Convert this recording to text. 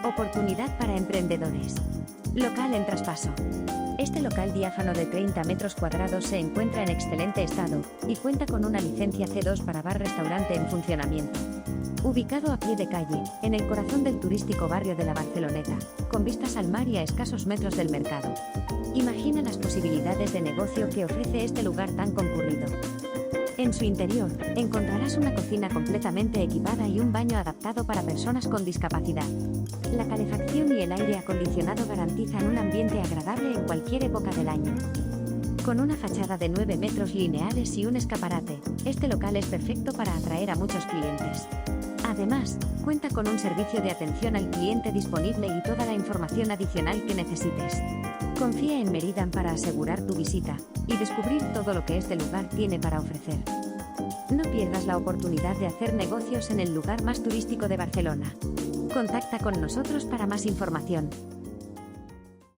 Oportunidad para emprendedores. Local en traspaso. Este local diáfano de 30 metros cuadrados se encuentra en excelente estado y cuenta con una licencia C2 para bar-restaurante en funcionamiento. Ubicado a pie de calle, en el corazón del turístico barrio de la Barceloneta, con vistas al mar y a escasos metros del mercado. Imagina las posibilidades de negocio que ofrece este lugar tan concurrido. En su interior, encontrarás una cocina completamente equipada y un baño adaptado para personas con discapacidad. La calefacción y el aire acondicionado garantizan un ambiente agradable en cualquier época del año. Con una fachada de 9 metros lineales y un escaparate, este local es perfecto para atraer a muchos clientes. Además, cuenta con un servicio de atención al cliente disponible y toda la información adicional que necesites. Confía en Meridan para asegurar tu visita y descubrir todo lo que este lugar tiene para ofrecer. No pierdas la oportunidad de hacer negocios en el lugar más turístico de Barcelona. Contacta con nosotros para más información.